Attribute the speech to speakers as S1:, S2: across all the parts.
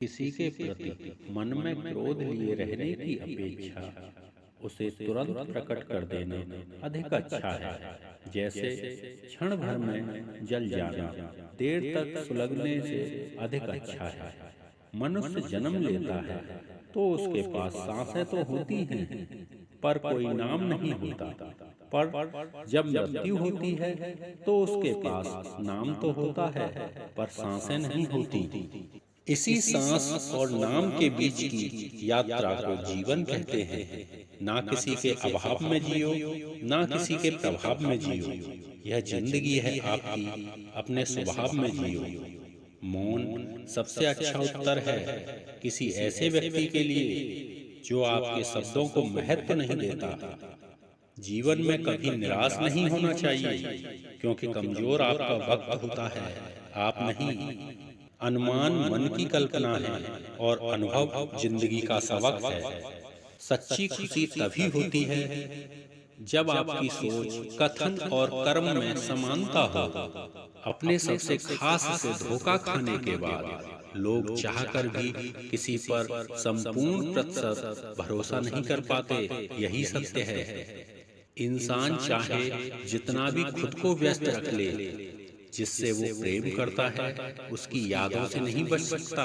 S1: किसी के प्रति मन में क्रोध लिए रहने की अपेक्षा उसे तुरंत प्रकट कर देना अधिक अच्छा है। जैसे क्षण भर में जल जाना देर तक सुलगने से अधिक अच्छा है। मनुष्य जन्म लेता है तो उसके पास सांसें तो होती हैं, पर कोई नाम नहीं होता। पर जब मृत्यु होती है तो उसके पास नाम तो होता है, पर सांसें नहीं होती। इसी सांस और नाम के बीच की यात्रा को जीवन कहते हैं। ना किसी के अभाव में जियो, ना किसी के प्रभाव में जियो। यह जिंदगी है आपकी, अपने स्वभाव में जियो। मौन सबसे अच्छा उत्तर है किसी ऐसे व्यक्ति के लिए जो आपके शब्दों को महत्व नहीं देता। जीवन में कभी निराश नहीं होना चाहिए, क्योंकि कमजोर आपका वक्त होता है, आप नहीं। अनुमान मन की कल्पना है और अनुभव जिंदगी का सबक है। सच्ची खुशी तभी होती है जब आपकी सोच, कथन और कर्म में समानता हो। अपने सबसे खास से धोखा खाने के बाद लोग चाहकर भी किसी पर संपूर्ण प्रतिशत भरोसा नहीं कर पाते। यही सत्य है। इंसान चाहे जितना भी खुद को व्यस्त रख ले, जिससे वो प्रेम करता है उसकी यादों से नहीं बच सकता।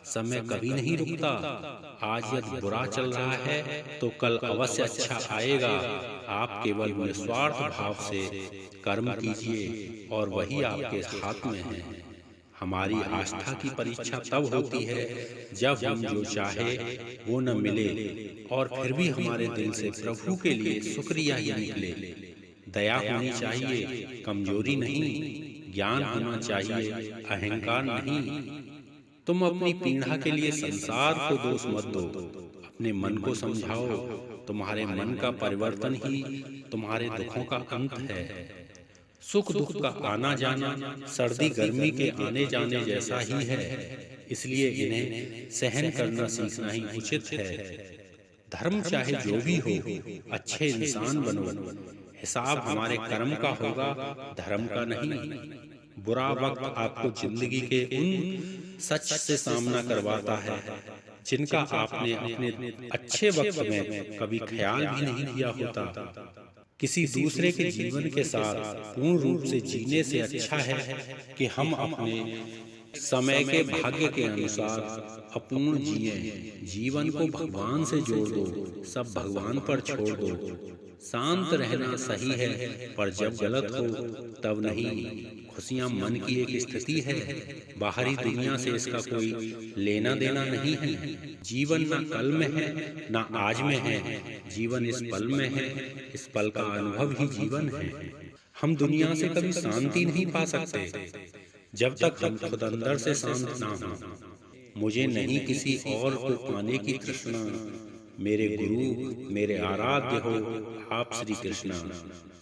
S1: समय कभी नहीं रुकता। आज यदि बुरा चल रहा है तो कल अवश्य अच्छा आएगा। आप केवल निस्वार्थ भाव से कर्म कीजिए और वही आपके हाथ में है। हमारी आस्था की परीक्षा तब होती है जब हम जो चाहे वो न मिले और फिर भी हमारे दिल से प्रभु के लिए शुक्रिया ही निकले। दया होनी चाहिए, कमजोरी नहीं। ज्ञान होना चाहिए, अहंकार नहीं। तुम अपनी पीड़ा के लिए संसार को दोष मत दो, अपने मन को समझाओ। तुम्हारे मन का परिवर्तन ही तुम्हारे दुखों का अंत है। सुख दुख का आना जाना सर्दी गर्मी के आने जाने जैसा ही है, इसलिए इन्हें सहन करना सीखना ही उचित है। धर्म चाहे जो भी हो, अच्छे इंसान बनो। हिसाब हमारे कर्म का होगा, धर्म का नहीं। बुरा वक्त आपको जिंदगी के उन सच से सामना करवाता है जिनका आपने अपने अच्छे वक्त में कभी ख्याल भी नहीं किया होता। किसी दूसरे के जीवन के साथ पूर्ण रूप से जीने से अच्छा है कि हम अपने समय के भाग्य के अनुसार अपूर्ण जिए। जीवन को भगवान से जोड़ दो, सब भगवान पर छोड़ दो। शांत रहना सही है, पर जब गलत हो तब नहीं। खुशियां मन की एक स्थिति है, बाहरी दुनिया से इसका कोई लेना देना नहीं है। जीवन ना कल में है ना आज में है, जीवन इस पल में है। इस पल का अनुभव ही जीवन है। हम दुनिया से कभी शांति नहीं पा सकते जब तक हम खुद अंदर से शांत ना हो। मुझे नहीं किसी और को पाने की तृष्णा। मेरे गुरु मेरे आराध्य हो आप श्री कृष्णा।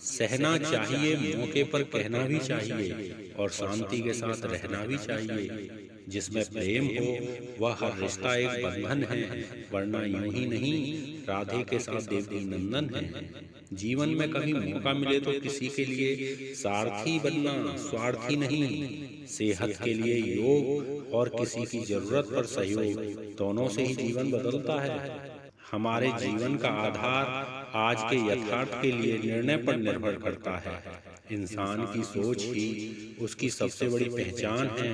S1: सहना चाहिए, मौके पर कहना भी चाहिए और शांति के साथ रहना भी चाहिए। जिसमें प्रेम हो वह हर रिश्ता एक बंधन है, वरना यूं ही नहीं। राधे के साथ देवकी नंदन है। जीवन में कभी मौका मिले तो किसी के लिए सारथी बनना, स्वार्थी नहीं। सेहत के लिए योग और किसी की जरूरत पर सहयोग, दोनों से ही जीवन बदलता है। हमारे जीवन का आधार आज के यथार्थ के लिए निर्णय पर निर्भर करता है। इंसान की सोच ही उसकी सबसे बड़ी पहचान है,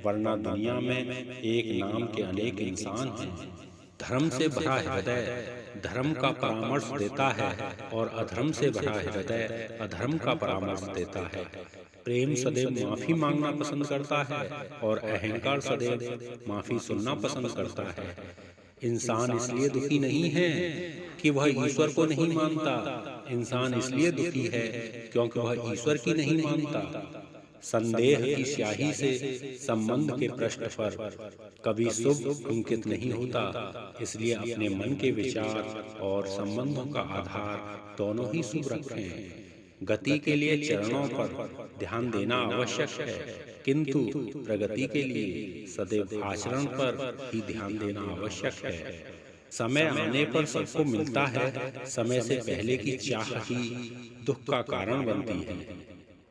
S1: वरना दुनिया में एक नाम के अनेक इंसान हैं। धर्म से भरा हृदय धर्म का परामर्श देता है और अधर्म से भरा हृदय अधर्म का परामर्श देता है। प्रेम सदैव माफी मांगना पसंद करता है और अहंकार सदैव माफी सुनना पसंद करता है। इंसान इसलिए दुखी नहीं है कि वह ईश्वर को नहीं मानता। इंसान इसलिए दुखी है क्योंकि वह ईश्वर की नहीं मानता। संदेह की स्याही से संबंध के पृष्ठ पर कभी शुभ अंकित नहीं होता। इसलिए अपने मन के विचार और संबंधों का आधार दोनों ही शुभ रखें। गति के लिए चरणों पर ध्यान देना आवश्यक है, किंतु प्रगति के लिए सदैव आचरण पर ही ध्यान देना आवश्यक है। समय आने पर सबको मिलता है, समय से पहले की चाह ही दुख का कारण बनती है।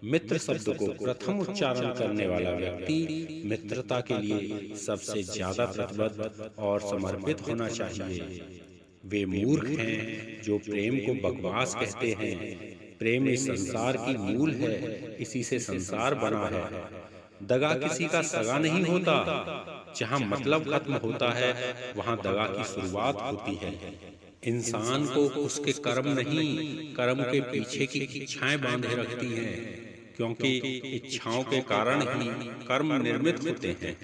S1: मित्र शब्द को प्रथम उच्चारण करने वाला व्यक्ति मित्रता के लिए सबसे ज्यादा प्रतिबद्ध और समर्पित होना चाहिए। वे मूर्ख हैं जो प्रेम को बकवास कहते हैं। प्रेम इस संसार की मूल है, इसी से संसार बना है। दगा किसी का सगा नहीं होता। जहाँ मतलब खत्म होता है वहाँ दगा की शुरुआत होती है। इंसान को उसके कर्म नहीं, कर्म के पीछे की इच्छाएं बांधे रखती हैं, क्योंकि इच्छाओं के कारण ही कर्म निर्मित होते हैं।